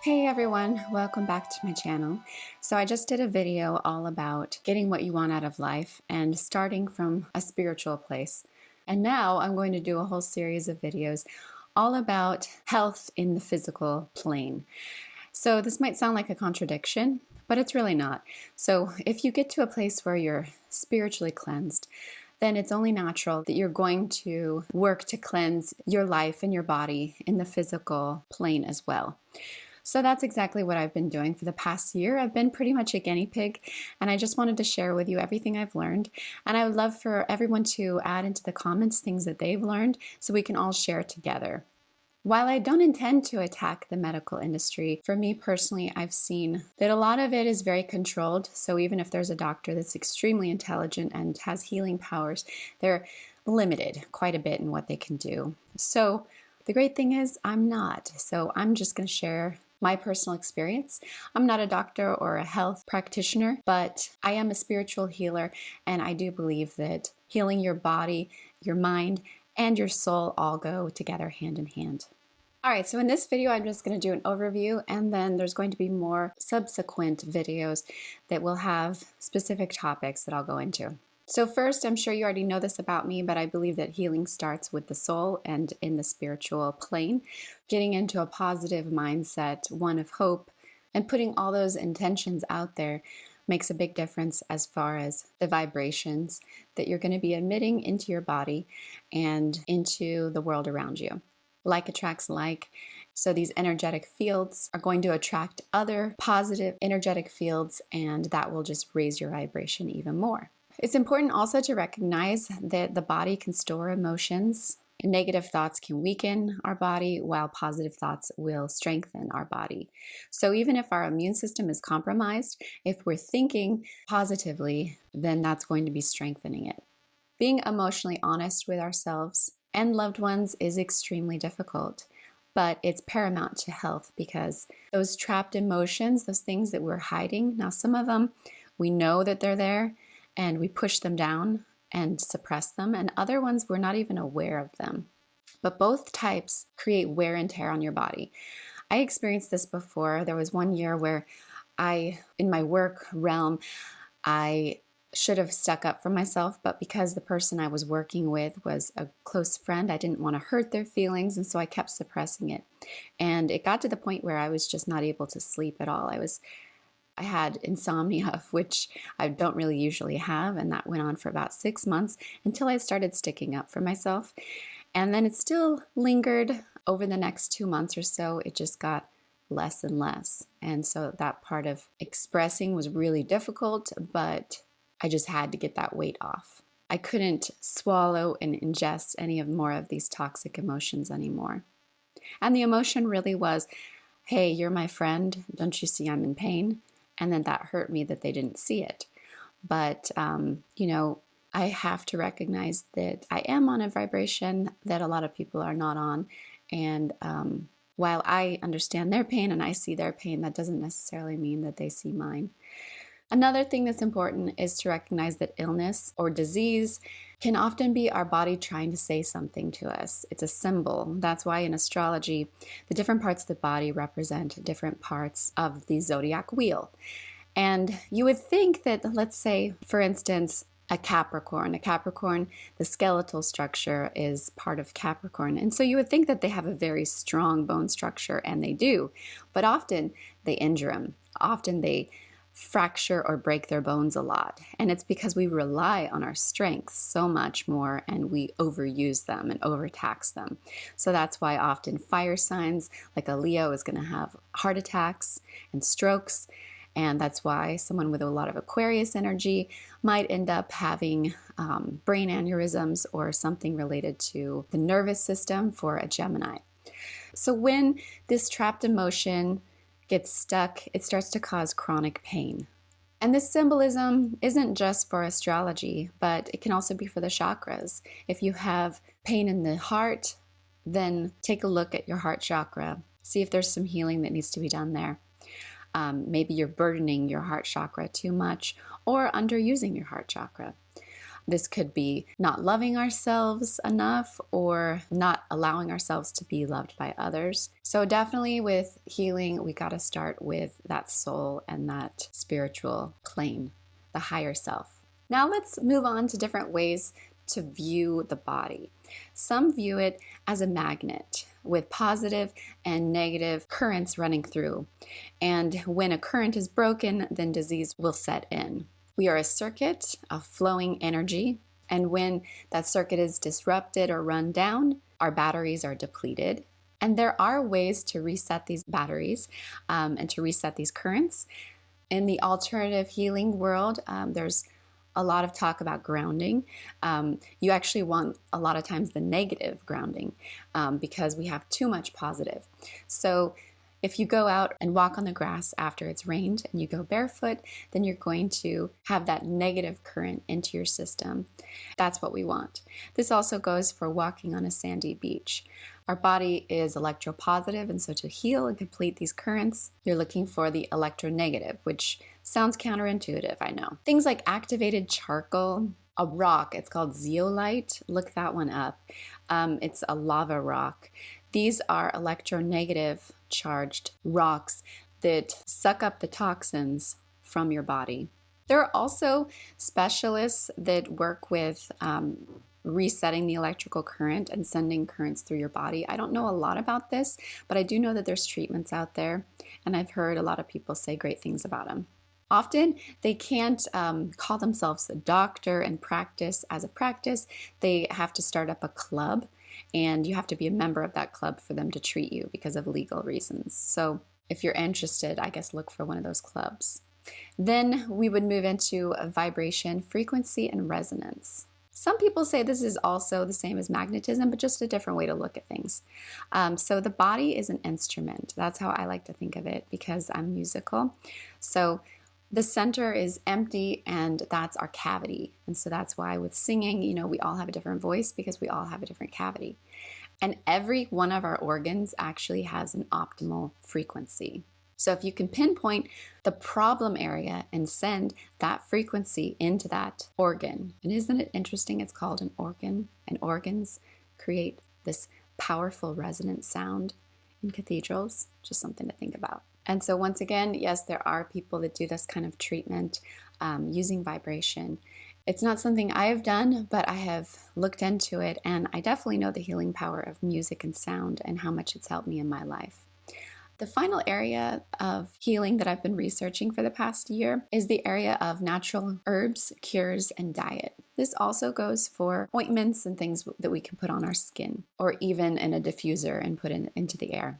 Hey everyone, welcome back to my channel. So I just did a video all about getting what you want out of life and starting from a spiritual place. And now I'm going to do a whole series of videos all about health in the physical plane. So this might sound like a contradiction, but it's really not. So if you get to a place where you're spiritually cleansed, then it's only natural that you're going to work to cleanse your life and your body in the physical plane as well. So that's exactly what I've been doing for the past year. I've been pretty much a guinea pig, and I just wanted to share with you everything I've learned. And I would love for everyone to add into the comments things that they've learned so we can all share together. While I don't intend to attack the medical industry, for me personally, I've seen that a lot of it is very controlled. So even if there's a doctor that's extremely intelligent and has healing powers, they're limited quite a bit in what they can do. So the great thing is I'm not. So I'm just going to share my personal experience. I'm not a doctor or a health practitioner, but I am a spiritual healer, and I do believe that healing your body, your mind, and your soul all go together hand in hand. All right, so in this video, I'm just going to do an overview, and then there's going to be more subsequent videos that will have specific topics that I'll go into. So first, I'm sure you already know this about me, but I believe that healing starts with the soul and in the spiritual plane. Getting into a positive mindset, one of hope, and putting all those intentions out there makes a big difference as far as the vibrations that you're going to be emitting into your body and into the world around you. Like attracts like. So these energetic fields are going to attract other positive energetic fields, and that will just raise your vibration even more. It's important also to recognize that the body can store emotions. Negative thoughts can weaken our body, while positive thoughts will strengthen our body. So even if our immune system is compromised, if we're thinking positively, then that's going to be strengthening it. Being emotionally honest with ourselves and loved ones is extremely difficult, but it's paramount to health because those trapped emotions, those things that we're hiding, now some of them we know that they're there, and we push them down and suppress them, and other ones we're not even aware of them. But both types create wear and tear on your body. I experienced this before. There was one year where in my work realm, I should have stuck up for myself, but because the person I was working with was a close friend, I didn't want to hurt their feelings, and so I kept suppressing it. And it got to the point where I was just not able to sleep at all. I had insomnia, which I don't really usually have, and that went on for about 6 months until I started sticking up for myself. And then it still lingered over the next 2 months or so. It just got less and less. And so that part of expressing was really difficult, but I just had to get that weight off. I couldn't swallow and ingest any more of these toxic emotions anymore. And the emotion really was, hey, you're my friend. Don't you see I'm in pain? And then that hurt me that they didn't see it. But, I have to recognize that I am on a vibration that a lot of people are not on. And while I understand their pain and I see their pain, that doesn't necessarily mean that they see mine. Another thing that's important is to recognize that illness or disease can often be our body trying to say something to us. It's a symbol. That's why in astrology, the different parts of the body represent different parts of the zodiac wheel. And you would think that, let's say, for instance, a Capricorn, the skeletal structure is part of Capricorn. And so you would think that they have a very strong bone structure, and they do. But often they injure them. Often they fracture or break their bones a lot. And it's because we rely on our strengths so much more, and we overuse them and overtax them. So that's why often fire signs like a Leo is going to have heart attacks and strokes. And that's why someone with a lot of Aquarius energy might end up having brain aneurysms or something related to the nervous system for a Gemini. So when this trapped emotion gets stuck, it starts to cause chronic pain. And this symbolism isn't just for astrology, but it can also be for the chakras. If you have pain in the heart, then take a look at your heart chakra. See if there's some healing that needs to be done there. Maybe you're burdening your heart chakra too much or underusing your heart chakra. This could be not loving ourselves enough or not allowing ourselves to be loved by others. So definitely with healing, we got to start with that soul and that spiritual plane, the higher self. Now let's move on to different ways to view the body. Some view it as a magnet with positive and negative currents running through. And when a current is broken, then disease will set in. We are a circuit of flowing energy, and when that circuit is disrupted or run down, our batteries are depleted. And there are ways to reset these batteries and to reset these currents. In the alternative healing world, there's a lot of talk about grounding. You actually want a lot of times the negative grounding because we have too much positive. So if you go out and walk on the grass after it's rained and you go barefoot, then you're going to have that negative current into your system. That's what we want. This also goes for walking on a sandy beach. Our body is electropositive, and so to heal and complete these currents, you're looking for the electronegative, which sounds counterintuitive, I know. Things like activated charcoal, a rock, it's called zeolite. Look that one up. It's a lava rock. These are electronegative charged rocks that suck up the toxins from your body. There are also specialists that work with resetting the electrical current and sending currents through your body. I don't know a lot about this, but I do know that there's treatments out there, and I've heard a lot of people say great things about them. Often they can't call themselves a doctor and practice as a practice. They have to start up a club, and you have to be a member of that club for them to treat you because of legal reasons. So if you're interested, I guess look for one of those clubs. Then we would move into a vibration, frequency, and resonance. Some people say this is also the same as magnetism, but just a different way to look at things. So the body is an instrument. That's how I like to think of it because I'm musical. So the center is empty, and that's our cavity. And so that's why with singing, we all have a different voice because we all have a different cavity. And every one of our organs actually has an optimal frequency. So if you can pinpoint the problem area and send that frequency into that organ, and isn't it interesting? It's called an organ, and organs create this powerful resonant sound in cathedrals. Just something to think about. And so once again, yes, there are people that do this kind of treatment using vibration. It's not something I have done, but I have looked into it, and I definitely know the healing power of music and sound and how much it's helped me in my life. The final area of healing that I've been researching for the past year is the area of natural herbs, cures, and diet. This also goes for ointments and things that we can put on our skin, or even in a diffuser and put into the air.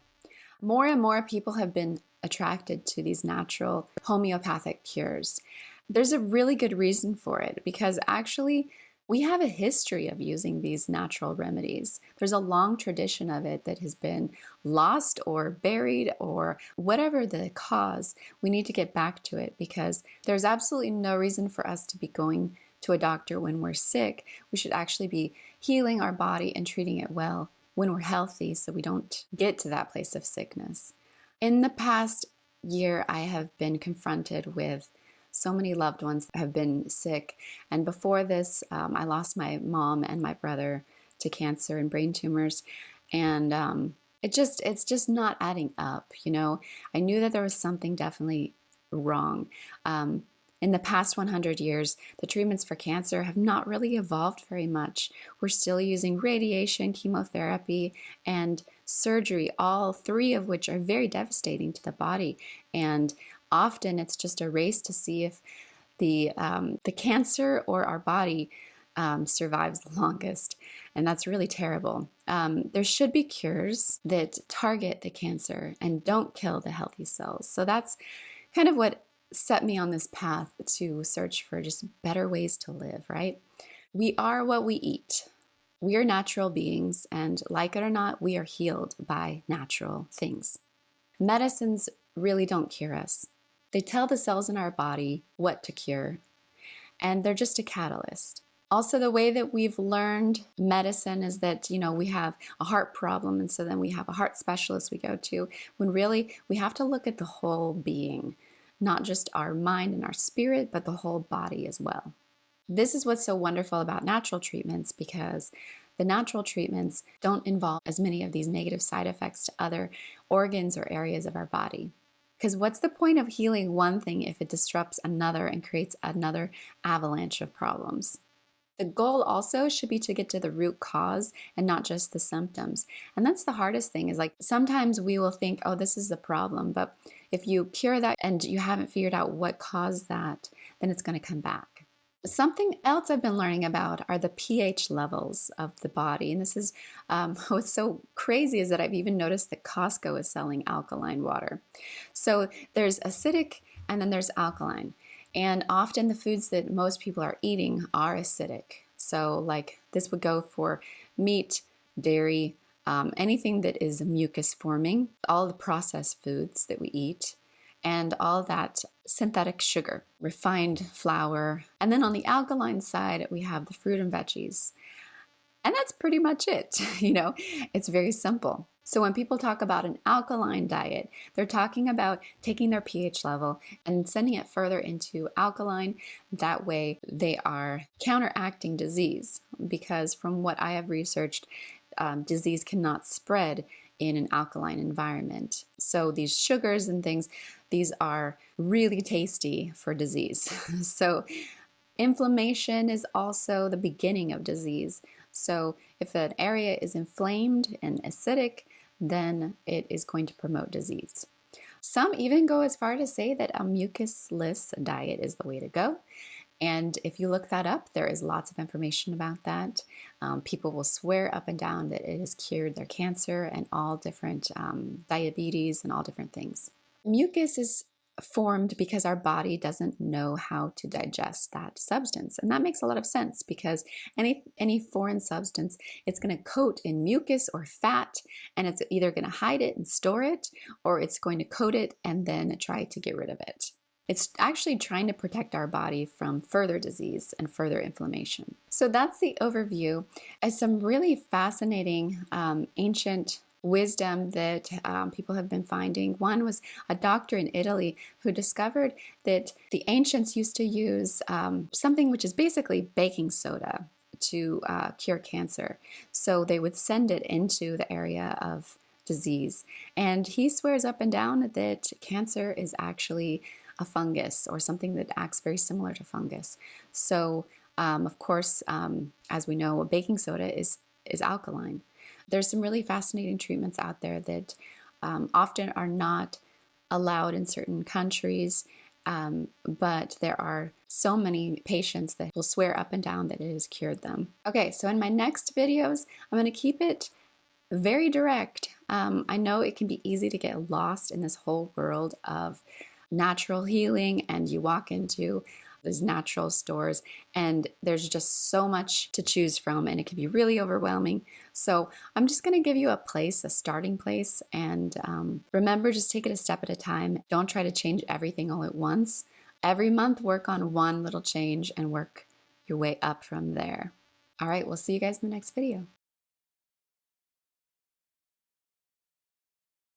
More and more people have been attracted to these natural homeopathic cures. There's a really good reason for it because actually we have a history of using these natural remedies. There's a long tradition of it that has been lost or buried or whatever the cause. We need to get back to it because there's absolutely no reason for us to be going to a doctor when we're sick. We should actually be healing our body and treating it well when we're healthy so we don't get to that place of sickness. In the past year, I have been confronted with so many loved ones that have been sick. And before this, I lost my mom and my brother to cancer and brain tumors. And it's just not adding up, I knew that there was something definitely wrong. In the past 100 years, the treatments for cancer have not really evolved very much. We're still using radiation, chemotherapy, and surgery, all three of which are very devastating to the body. And often it's just a race to see if the cancer or our body survives the longest. And that's really terrible. There should be cures that target the cancer and don't kill the healthy cells. So that's kind of what set me on this path to search for just better ways to live, right? We are what we eat. We are natural beings, and like it or not, we are healed by natural things. Medicines really don't cure us. They tell the cells in our body what to cure, and they're just a catalyst. Also, the way that we've learned medicine is that, we have a heart problem, and so then we have a heart specialist we go to, when really we have to look at the whole being, not just our mind and our spirit, but the whole body as well. This is what's so wonderful about natural treatments, because the natural treatments don't involve as many of these negative side effects to other organs or areas of our body. Because what's the point of healing one thing if it disrupts another and creates another avalanche of problems? The goal also should be to get to the root cause and not just the symptoms. And that's the hardest thing, is like sometimes we will think, oh, this is the problem. But if you cure that and you haven't figured out what caused that, then it's going to come back. Something else I've been learning about are the pH levels of the body. And this is what's so crazy is that I've even noticed that Costco is selling alkaline water. So there's acidic and then there's alkaline. And often the foods that most people are eating are acidic. So like this would go for meat, dairy, anything that is mucus forming, all the processed foods that we eat, and all that synthetic sugar, refined flour. And then on the alkaline side, we have the fruit and veggies. And that's pretty much it. It's very simple. So when people talk about an alkaline diet, they're talking about taking their pH level and sending it further into alkaline. That way they are counteracting disease, because from what I have researched, disease cannot spread in an alkaline environment. So these sugars and things, these are really tasty for disease. So inflammation is also the beginning of disease. So if an area is inflamed and acidic, then it is going to promote disease. Some even go as far to say that a mucusless diet is the way to go. And if you look that up, there is lots of information about that. People will swear up and down that it has cured their cancer and all different diabetes and all different things. Mucus is formed because our body doesn't know how to digest that substance. And that makes a lot of sense, because any foreign substance, it's going to coat in mucus or fat, and it's either going to hide it and store it, or it's going to coat it and then try to get rid of it. It's actually trying to protect our body from further disease and further inflammation. So that's the overview. As some really fascinating ancient wisdom that people have been finding. One was a doctor in Italy who discovered that the ancients used to use something which is basically baking soda to cure cancer. So they would send it into the area of disease. And he swears up and down that cancer is actually a fungus, or something that acts very similar to fungus. So of course, as we know, baking soda is alkaline. There's some really fascinating treatments out there that often are not allowed in certain countries, but there are so many patients that will swear up and down that it has cured them. Okay, so in my next videos, I'm going to keep it very direct. I know it can be easy to get lost in this whole world of natural healing, and you walk into these natural stores and there's just so much to choose from, and it can be really overwhelming. So I'm just going to give you a place, a starting place, and remember, just take it a step at a time. Don't try to change everything all at once. Every month, work on one little change and work your way up from there. All right, we'll see you guys in the next video.